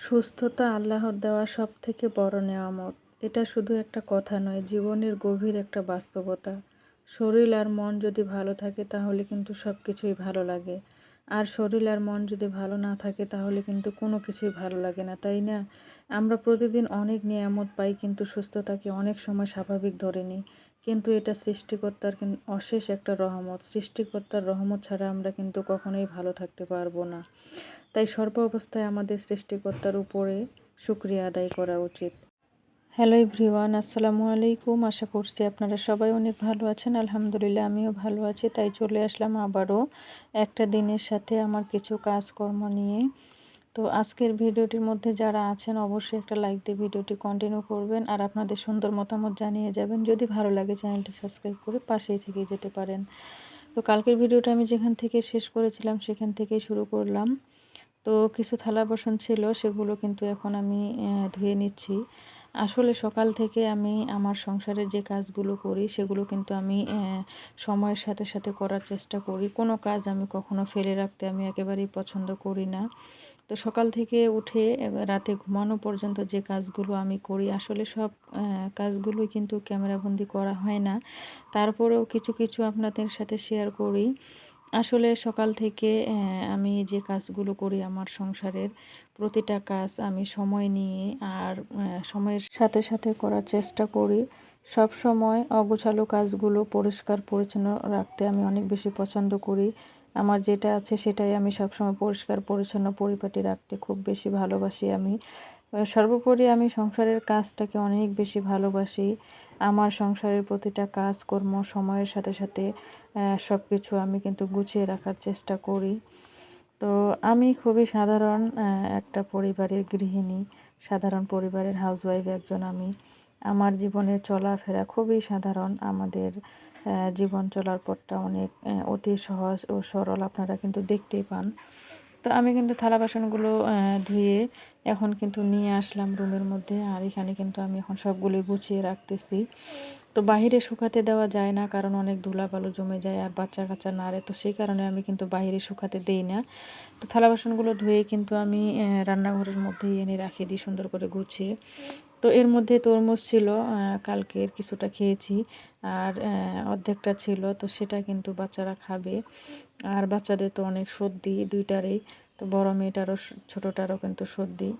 সুস্থতা আল্লাহর দেওয়া সবথেকে বড় নেয়ামত। এটা শুধু একটা কথা নয়, জীবনের গভীর একটা বাস্তবতা। শরীর আর মন যদি ভালো থাকে তাহলে কিন্তু সব কিছুই ভালো লাগে। আর শরীর আর মন যদি ভালো না থাকে তাহলে কিন্তু কোনো কিছুই ভালো লাগে না, তাই না? আমরা প্রতিদিন অনেক নেয়ামত পাই কিন্তু সুস্থতাকে অনেক সময় স্বাভাবিক ধরে নিই। কিন্তু এটা সৃষ্টিকর্তার অশেষ একটা রহমত। সৃষ্টিকর্তার রহমত ছাড়া আমরা কিন্তু কখনোই ভালো থাকতে পারবো না। তাই সর্ব অবস্থায় আমাদের সৃষ্টিকর্তার উপরে শুকরিয়া আদায় করা উচিত। হ্যালো এভরিওয়ান, আসসালামু আলাইকুম। আশা করছি আপনারা সবাই অনেক ভালো আছেন। আলহামদুলিল্লাহ আমিও ভালো আছি। তাই চলে আসলাম আবারও একটা দিনের সাথে আমার কিছু কাজকর্ম নিয়ে। তো আজকের ভিডিওটির মধ্যে যারা আছেন অবশ্যই একটা লাইক দিয়ে ভিডিওটি কন্টিনিউ করবেন আর আপনাদের সুন্দর মতামত জানিয়ে যাবেন। যদি ভালো লাগে চ্যানেলটি সাবস্ক্রাইব করে পাশেই থেকে যেতে পারেন। তো কালকের ভিডিওটা আমি যেখান থেকে শেষ করেছিলাম সেখান থেকেই শুরু করলাম। তো কিছু থালা বাসন ছিল, সেগুলো কিন্তু এখন আমি ধুয়ে নিচ্ছি। আসলে সকাল থেকে আমি আমার সংসারের যে কাজগুলো করি সেগুলো কিন্তু আমি সময়ের সাথে সাথে করার চেষ্টা করি। কোনো কাজ আমি কখনো ফেলে রাখতে আমি একেবারেই পছন্দ করি না। তো সকাল থেকে উঠে রাতে ঘুমানো পর্যন্ত যে কাজগুলো আমি করি আসলে সব কাজগুলোই কিন্তু ক্যামেরাবন্দি করা হয় না। তারপরেও কিছু কিছু আপনাদের সাথে শেয়ার করি। আসলে সকাল থেকে আমি যে কাজগুলো করি আমার সংসারের প্রতিটা কাজ আমি সময় নিয়ে আর সময়ের সাথে সাথে করার চেষ্টা করি। সব সময় অগোছালো কাজগুলো পরিষ্কার পরিচ্ছন্ন রাখতে আমি অনেক বেশি পছন্দ করি। আমার যেটা আছে সেটাই আমি সবসময় পরিষ্কার পরিচ্ছন্ন পরিপাটি রাখতে খুব বেশি ভালোবাসি আমি। সর্বোপরি আমি সংসারের কাজটাকে অনেক বেশি ভালোবাসি। আমার সংসারের প্রতিটা কাজকর্ম সময়ের সাথে সাথে সব কিছু আমি কিন্তু গুছিয়ে রাখার চেষ্টা করি। তো আমি খুবই সাধারণ একটা পরিবারের গৃহিণী, সাধারণ পরিবারের হাউসওয়াইফ একজন আমি। আমার জীবনের চলাফেরা খুবই সাধারণ। আমাদের জীবন চলার পথটা অনেক অতি সহজ ও সরল, আপনারা কিন্তু দেখতেই পান। তো আমি কিন্তু থালা বাসনগুলো ধুয়ে এখন কিন্তু নিয়ে আসলাম রুমের মধ্যে। আর এখানে কিন্তু আমি এখন সবগুলো গুছিয়ে রাখতেছি। তো বাহিরে শুকাতে দেওয়া যায় না, কারণ অনেক ধুলাবালু জমে যায় আর বাচ্চা কাচ্চা নাড়ে। তো সেই কারণে আমি কিন্তু বাহিরে শুকাতে দেই না। তো থালা বাসনগুলো ধুয়ে কিন্তু আমি রান্নাঘরের মধ্যেই এনে রাখি দিই সুন্দর করে গুছিয়ে। তো এর মধ্যে তরমুজ ছিল, কালকের কিছুটা খেয়েছি আর অর্ধেকটা ছিল। তো সেটা কিন্তু বাচ্চারা খাবে। আর বাচ্চাদের তো অনেক সর্দি দুইটারই। তো বড় মেয়েটারও ছোটোটারও কিন্তু সর্দি।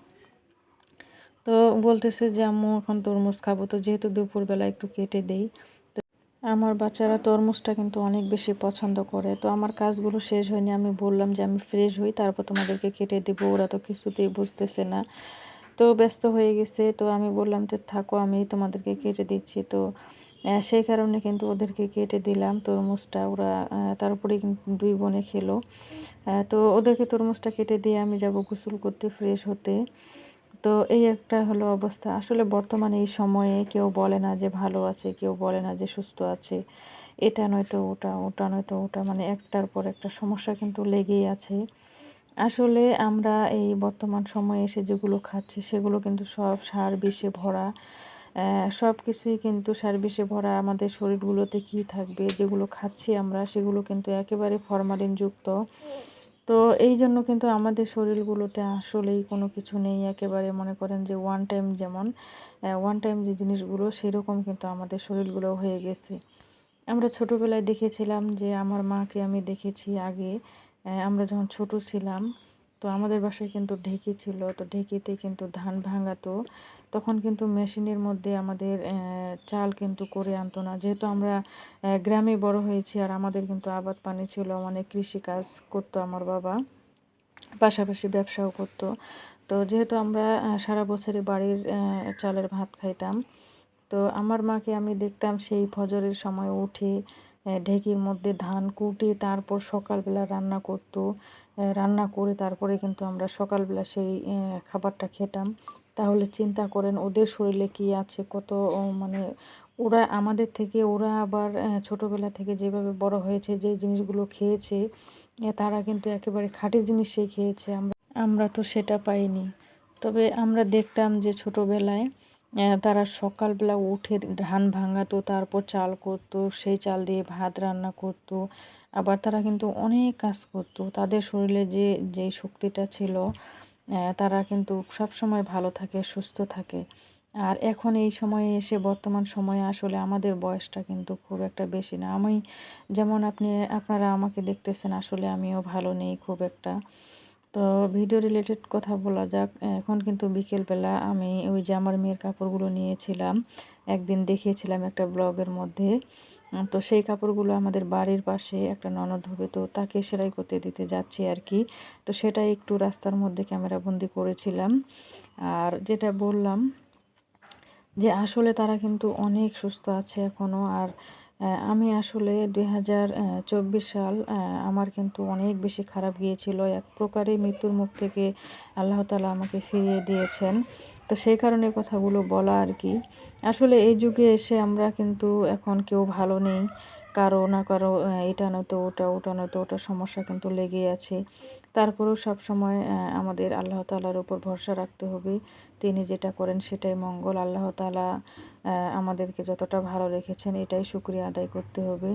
তো বলতেছে যে আম্মু এখন তরমুজ খাবো। তো যেহেতু দুপুরবেলা একটু কেটে দেই। আমার বাচ্চারা তরমুজটা কিন্তু অনেক বেশি পছন্দ করে। তো আমার কাজগুলো শেষ হয়নি, আমি বললাম যে আমি ফ্রেশ হই তারপর তোমাদেরকে কেটে দেবো। ওরা তো কিছুতেই বুঝতেছে না, তো ব্যস্ত হয়ে গেছে। তো আমি বললাম যে থাকো, আমি তোমাদেরকে কেটে দিচ্ছি। তো সেই কারণে কিন্তু ওদেরকে কেটে দিলাম তরমুজটা। ওরা তারপরে কিন্তু দুই বোনে খেলো। তো ওদেরকে তরমুজটা কেটে দিয়ে আমি যাব গোসল করতে, ফ্রেশ হতে। তো এই একটা হলো অবস্থা। আসলে বর্তমানে এই সময়ে কেউ বলে না যে ভালো আছে, কেউ বলে না যে সুস্থ আছে। এটা নয়তো ওটা, ওটা নয়তো ওটা, মানে একটার পর একটা সমস্যা কিন্তু লেগেই আছে। আসলে আমরা এই বর্তমান সময়ে এসে যেগুলো খাচ্ছি সেগুলো কিন্তু সব সার বিষে ভরা। সব কিছুই কিন্তু সার বিষে ভরা। আমাদের শরীরগুলোতে কি থাকবে, যেগুলো খাচ্ছি আমরা সেগুলো কিন্তু একেবারে ফরমালিনযুক্ত। তো এই জন্য কিন্তু আমাদের শরীরগুলোতে আসলেই কোনো কিছু নেই। একেবারে মনে করেন যে ওয়ান টাইম, যেমন ওয়ান টাইম যে জিনিসগুলো সেরকম কিন্তু আমাদের শরীরগুলো হয়ে গেছে। আমরা ছোটোবেলায় দেখেছিলাম যে আমার মাকে আমি দেখেছি আগে, আমরা যখন ছোট ছিলাম। তো আমাদের বাসায় কিন্তু ঢেঁকি ছিল। তো ঢেঁকিতে কিন্তু ধান ভাঙাতো। তখন কিন্তু মেশিনের মধ্যে আমাদের চাল কিন্তু করে আনতো না। যেহেতু আমরা গ্রামে বড় হয়েছি আর আমাদের কিন্তু আবাদ পানি ছিল, অনেক কৃষিকাজ করতো আমার বাবা, পাশাপাশি ব্যবসাও করতো। তো যেহেতু আমরা সারা বছরই বাড়ির চালের ভাত খাইতাম। তো আমার মাকে আমি দেখতাম সেই ফজরের সময় উঠে ঢেঁকির মধ্যে ধান কুটে তারপর সকালবেলা রান্না করতো। রান্না করে তারপরে কিন্তু আমরা সকালবেলা সেই খাবারটা খেতাম। তাহলে চিন্তা করেন ওদের শরীরে কী আছে, কত মানে ওরা আমাদের থেকে, ওরা আবার ছোটোবেলা থেকে যেভাবে বড় হয়েছে, যে জিনিসগুলো খেয়েছে, তারা কিন্তু একেবারে খাঁটি জিনিসই খেয়েছে। আমরা আমরা তো সেটা পাইনি। তবে আমরা দেখতাম যে ছোটোবেলায় তারা সকালবেলা উঠে ধান ভাঙাতো, তারপর চাল করতো, সেই চাল দিয়ে ভাত রান্না করতো। আবার তারা কিন্তু অনেক কাজ করতো। তাদের শরীরে যেই শক্তিটা ছিল, তারা কিন্তু সবসময় ভালো থাকে, সুস্থ থাকে। আর এখন এই সময়ে এসে বর্তমান সময়ে আসলে আমাদের বয়সটা কিন্তু খুব একটা বেশি না। আমি যেমন আপনারা আমাকে দেখতেছেন, আসলে আমিও ভালো নেই খুব একটা। তো ভিডিও রিলেটেড কথা বলা যাক। এখন কিন্তু বিকেলবেলা আমি ওই যে আমার মেয়ের কাপড়গুলো নিয়েছিলাম। একদিন দেখিয়েছিলাম একটা ব্লগের মধ্যে। তো সেই কাপড়গুলো আমাদের বাড়ির পাশে একটা ননদ হবে, তো তাকে সেলাই করতে দিতে যাচ্ছি আরকি। তো সেটাই একটু রাস্তার মধ্যে ক্যামেরাবন্দি করেছিলাম। আর যেটা বললাম যে আসলে তারা কিন্তু অনেক সুস্থ আছে এখনও। আর আমি আসলে ২০২৪ সাল আমার কিন্তু অনেক বেশি খারাপ গিয়েছিল। এক প্রকারে মৃত্যুর মুখ থেকে আল্লাহ তাআলা আমাকে ফিরিয়ে দিয়েছেন। তো সেই কারণে কথাগুলো বলা আরকি। আসলে এই যুগে এসে আমরা কিন্তু এখন কেউ ভালো নেই। কারো না কারো এটা নয়তো ওটা, ওটা নয়তো ওটা সমস্যা কিন্তু লেগেই আছে। তারপরেও সবসময় আমাদের আল্লাহ তাআলার উপর ভরসা রাখতে হবে। তিনি যেটা করেন সেটাই মঙ্গল। আল্লাহ তাআলা আমাদেরকে যতটা ভালো রেখেছেন এটাই শুকরিয়া আদায় করতে হবে।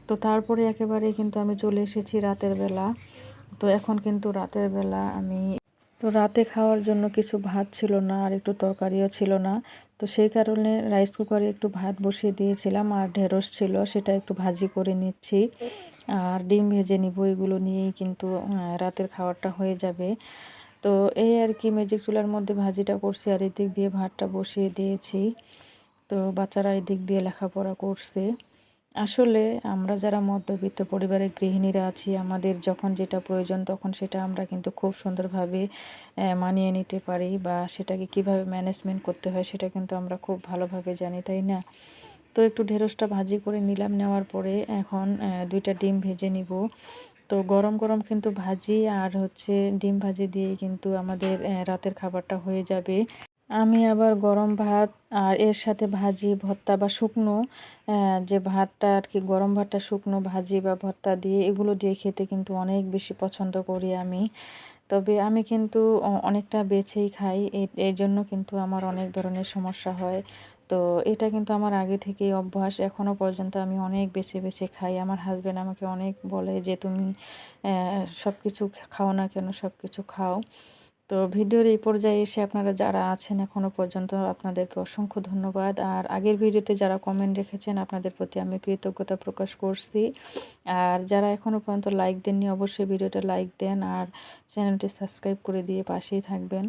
তো তারপরে একেবারেই কিন্তু আমি চলে এসেছি রাতের বেলা। তো এখন কিন্তু রাতের বেলা তো রাতে খাওয়ার জন্য কিছু ভাত ছিল না, আর একটু তরকারিও ছিল না। তো সেই কারণে রাইস কুকারে একটু ভাত বসিয়ে দিয়েছিলাম, আর ঢেঁড়স ছিল সেটা একটু ভাজি করে নিচ্ছি। আর ডিম ভেজে নিব, এগুলো নিয়েই কিন্তু রাতের খাবারটা হয়ে যাবে। তো এই আর কি, ম্যাজিক চুলার মধ্যে ভাজিটা করছি আর এদিক দিয়ে ভাতটা বসিয়ে দিয়েছি। তো বাচ্চারা এদিক দিয়ে লেখাপড়া করছে। আসলে আমরা যারা মধ্যবিত্ত পরিবারের গৃহিণীরা আছি, আমাদের যখন যেটা প্রয়োজন তখন সেটা আমরা কিন্তু খুব সুন্দরভাবে মানিয়ে নিতে পারি, বা সেটাকে কিভাবে ম্যানেজমেন্ট করতে হয় সেটা কিন্তু আমরা খুব ভালোভাবে জানি, তাই না? তো একটু ঢেঁড়সটা ভাজি করে নিলাম, নেওয়ার পরে এখন ২টা ডিম ভেজে নিব। তো গরম গরম কিন্তু ভাজি আর হচ্ছে ডিম ভাজি দিয়ে কিন্তু আমাদের রাতের খাবারটা হয়ে যাবে। আমি আবার গরম ভাত আর এর সাথে ভাজি, ভর্তা বা শুকনো যে ভাতটা আর কি, গরম ভাতটা শুকনো ভাজি বা ভর্তা দিয়ে, এগুলো দিয়ে খেতে কিন্তু অনেক বেশি পছন্দ করি আমি। তবে আমি কিন্তু অনেকটা বেছেই খাই। এর জন্য কিন্তু আমার অনেক ধরনের সমস্যা হয়। তো এটা কিন্তু আমার আগে থেকেই অভ্যাস। এখনও পর্যন্ত আমি অনেক বেছে, বেছে খাই। আমার হাসব্যান্ড আমাকে অনেক বলে যে, "তুমি সবকিছু খাও না কেন? সবকিছু খাও।" তো ভিডিওর এই পর্যায়ে এসে আপনারা যারা আছেন এখনও পর্যন্ত, আপনাদেরকে অসংখ্য ধন্যবাদ। আর আগের ভিডিওতে যারা কমেন্ট রেখেছেন আপনাদের প্রতি আমি কৃতজ্ঞতা প্রকাশ করছি। আর যারা এখনও পর্যন্ত লাইক দেননি অবশ্যই ভিডিওটা লাইক দেন, আর চ্যানেলটি সাবস্ক্রাইব করে দিয়ে পাশেই থাকবেন।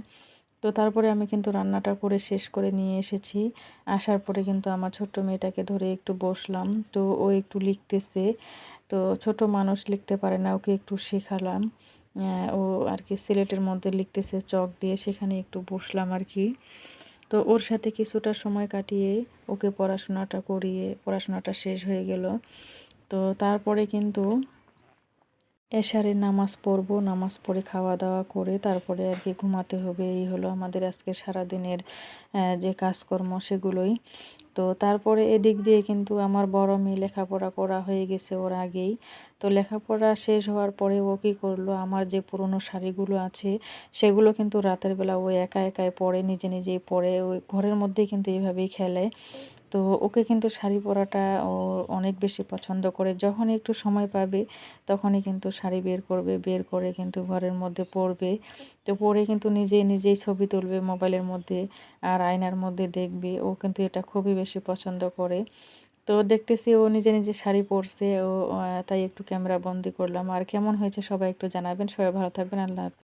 তো তারপরে আমি কিন্তু রান্নাটা করে শেষ করে নিয়ে এসেছি। আসার পরে কিন্তু আমার ছোট্ট মেয়েটাকে ধরে একটু বসলাম। তো ও একটু লিখতেছে। তো ছোট মানুষ লিখতে পারে না, ওকে একটু শেখালাম। ও আর কি সিলেটের মধ্যে লিখতেছে চক দিয়ে, সেখানে একটু বসলাম আর কি। তো ওর সাথে কিছুটা সময় কাটিয়ে ওকে পড়াশোনাটা করিয়ে পড়াশোনাটা শেষ হয়ে গেল। তো তারপরে কিন্তু এশারের নামাজ পড়বো। নামাজ পড়ে খাওয়া-দাওয়া করে তারপরে আর কি ঘুমাতে হবে। এই হলো আমাদের আজকে সারাদিনের যে কাজকর্ম সেগুলোই। তো তারপরে এদিক দিয়ে কিন্তু আমার বড় মেয়ে লেখাপড়া করা হয়ে গেছে ওর আগেই। তো লেখাপড়া শেষ হওয়ার পরে ও কী করলো, আমার যে পুরনো শাড়িগুলো আছে সেগুলো কিন্তু রাতের বেলা ও একা একাই পরে, নিজে নিজেই পরে। ওই ঘরের মধ্যেই কিন্তু এভাবেই খেলে। তো ওকে কিন্তু শাড়ি পরাটা ও অনেক বেশি পছন্দ করে। যখনই একটু সময় পাবে তখনই কিন্তু শাড়ি বের করবে, বের করে কিন্তু ঘরের মধ্যে পরবে। তো পরে কিন্তু নিজেই ছবি তুলবে মোবাইলের মধ্যে, আর আয়নার মধ্যে দেখবে। ও কিন্তু এটা খুবই বেশি পছন্দ করে। তো দেখতেছি ও নিজে শাড়ি পরছে, তাই একটু ক্যামেরা বন্দি করলাম। আর কেমন হয়েছে সবাই একটু জানাবেন। সবাই ভালো থাকবেন। আল্লাহ হাফেজ।